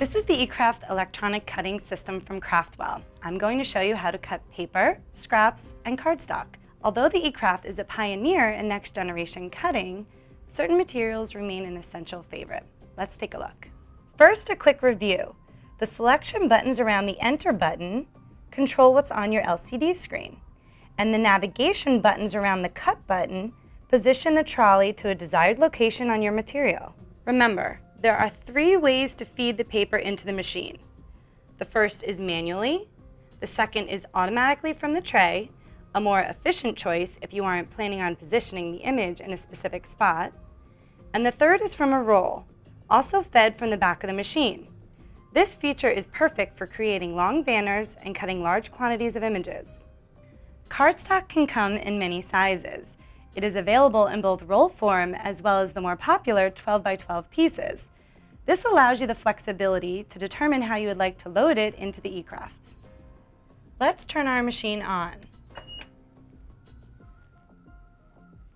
This is the eCraft electronic cutting system from Craftwell. I'm going to show you how to cut paper, scraps, and cardstock. Although the eCraft is a pioneer in next-generation cutting, certain materials remain an essential favorite. Let's take a look. First, a quick review. The selection buttons around the Enter button control what's on your LCD screen, and the navigation buttons around the Cut button position the trolley to a desired location on your material. Remember, there are 3 ways to feed the paper into the machine. The first is manually, the second is automatically from the tray, a more efficient choice if you aren't planning on positioning the image in a specific spot, and the third is from a roll, also fed from the back of the machine. This feature is perfect for creating long banners and cutting large quantities of images. Cardstock can come in many sizes. It is available in both roll form as well as the more popular 12 by 12 pieces. This allows you the flexibility to determine how you would like to load it into the eCraft. Let's turn our machine on.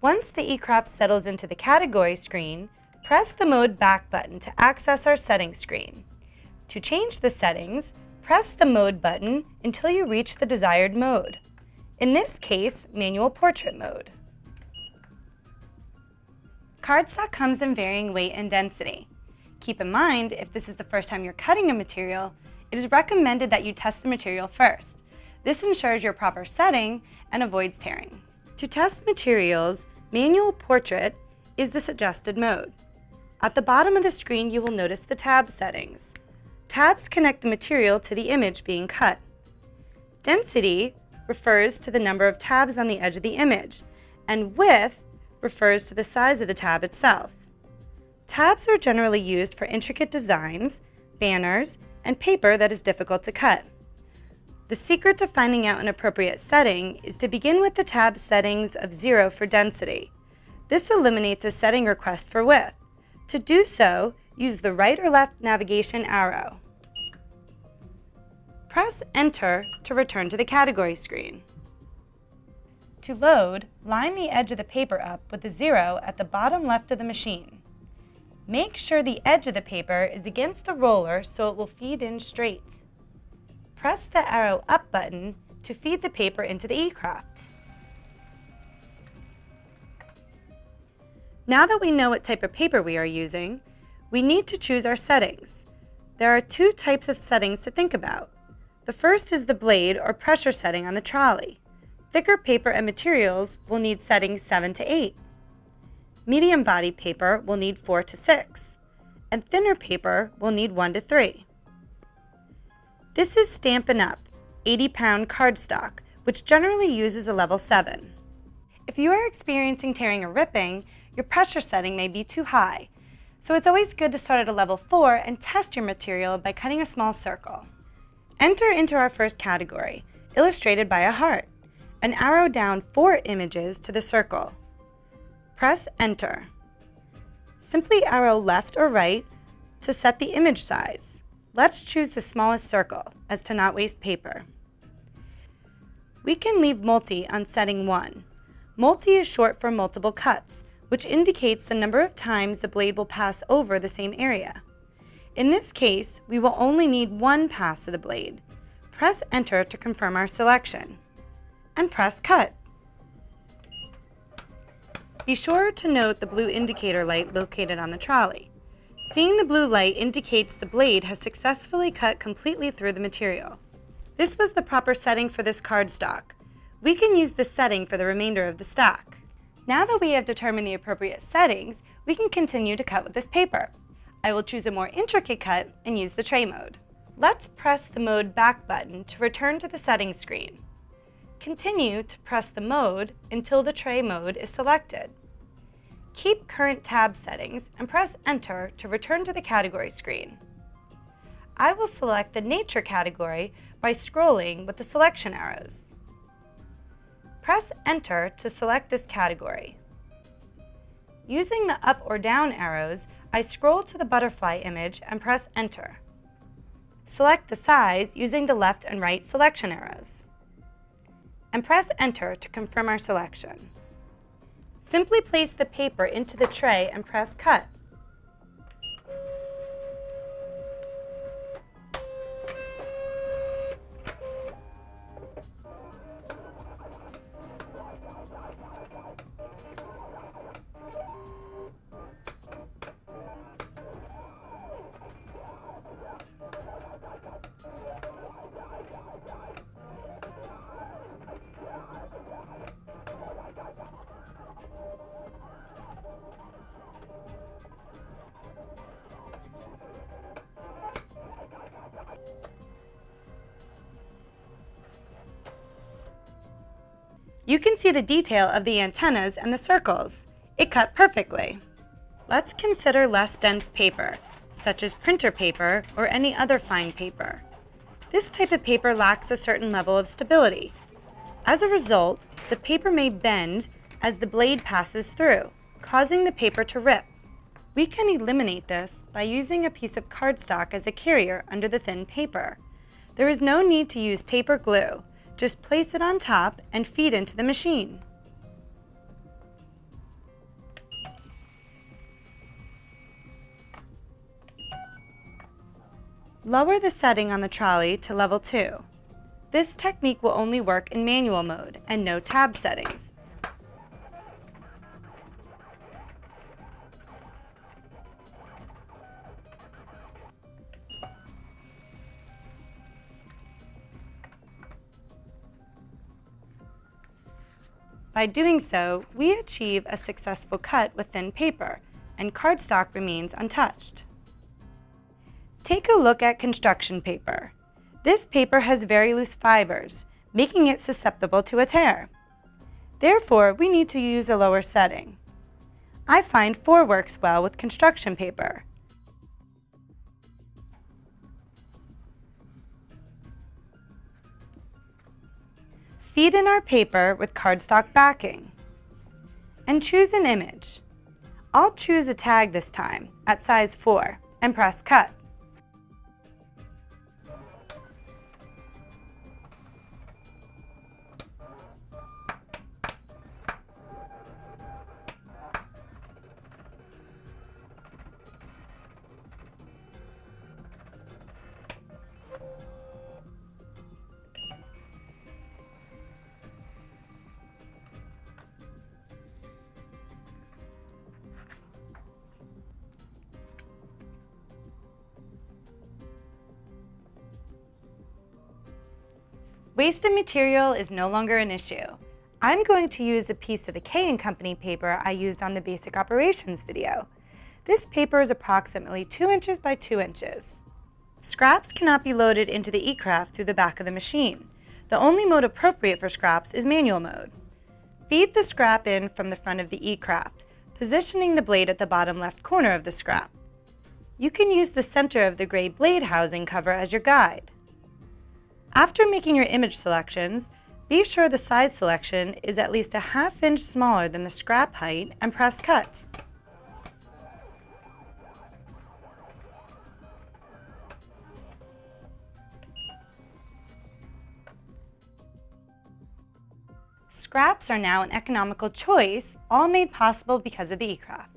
Once the eCraft settles into the category screen, press the Mode Back button to access our settings screen. To change the settings, press the Mode button until you reach the desired mode. In this case, Manual Portrait Mode. Cardstock comes in varying weight and density. Keep in mind, if this is the first time you're cutting a material, it is recommended that you test the material first. This ensures your proper setting and avoids tearing. To test materials, Manual Portrait is the suggested mode. At the bottom of the screen, you will notice the tab settings. Tabs connect the material to the image being cut. Density refers to the number of tabs on the edge of the image, and width refers to the size of the tab itself. Tabs are generally used for intricate designs, banners, and paper that is difficult to cut. The secret to finding out an appropriate setting is to begin with the tab settings of 0 for density. This eliminates a setting request for width. To do so, use the right or left navigation arrow. Press Enter to return to the category screen. To load, line the edge of the paper up with the 0 at the bottom left of the machine. Make sure the edge of the paper is against the roller so it will feed in straight. Press the arrow up button to feed the paper into the eCraft. Now that we know what type of paper we are using, we need to choose our settings. There are 2 types of settings to think about. The first is the blade or pressure setting on the trolley. Thicker paper and materials will need settings 7 to 8. Medium body paper will need 4 to 6, and thinner paper will need 1 to 3. This is Stampin' Up! 80-pound cardstock, which generally uses a level 7. If you are experiencing tearing or ripping, your pressure setting may be too high, so it's always good to start at a level 4 and test your material by cutting a small circle. Enter into our first category, illustrated by a heart, and arrow down 4 images to the circle. Press Enter. Simply arrow left or right to set the image size. Let's choose the smallest circle, as to not waste paper. We can leave multi on setting 1. Multi is short for multiple cuts, which indicates the number of times the blade will pass over the same area. In this case, we will only need 1 pass of the blade. Press Enter to confirm our selection, and press Cut. Be sure to note the blue indicator light located on the trolley. Seeing the blue light indicates the blade has successfully cut completely through the material. This was the proper setting for this cardstock. We can use this setting for the remainder of the stock. Now that we have determined the appropriate settings, we can continue to cut with this paper. I will choose a more intricate cut and use the tray mode. Let's press the Mode Back button to return to the settings screen. Continue to press the mode until the tray mode is selected. Keep current tab settings and press Enter to return to the category screen. I will select the Nature category by scrolling with the selection arrows. Press Enter to select this category. Using the up or down arrows, I scroll to the butterfly image and press Enter. Select the size using the left and right selection arrows, and press Enter to confirm our selection. Simply place the paper into the tray and press Cut. You can see the detail of the antennas and the circles. It cut perfectly. Let's consider less dense paper, such as printer paper or any other fine paper. This type of paper lacks a certain level of stability. As a result, the paper may bend as the blade passes through, causing the paper to rip. We can eliminate this by using a piece of cardstock as a carrier under the thin paper. There is no need to use tape or glue. Just place it on top and feed into the machine. Lower the setting on the trolley to level 2. This technique will only work in manual mode and no tab settings. By doing so, we achieve a successful cut with thin paper, and cardstock remains untouched. Take a look at construction paper. This paper has very loose fibers, making it susceptible to a tear. Therefore, we need to use a lower setting. I find 4 works well with construction paper. Feed in our paper with cardstock backing. And choose an image. I'll choose a tag this time, at size 4, and press Cut. Wasted material is no longer an issue. I'm going to use a piece of the K & Company paper I used on the basic operations video. This paper is approximately 2 inches by 2 inches. Scraps cannot be loaded into the eCraft through the back of the machine. The only mode appropriate for scraps is manual mode. Feed the scrap in from the front of the eCraft, positioning the blade at the bottom left corner of the scrap. You can use the center of the gray blade housing cover as your guide. After making your image selections, be sure the size selection is at least a ½ inch smaller than the scrap height and press Cut. Scraps are now an economical choice, all made possible because of the eCraft.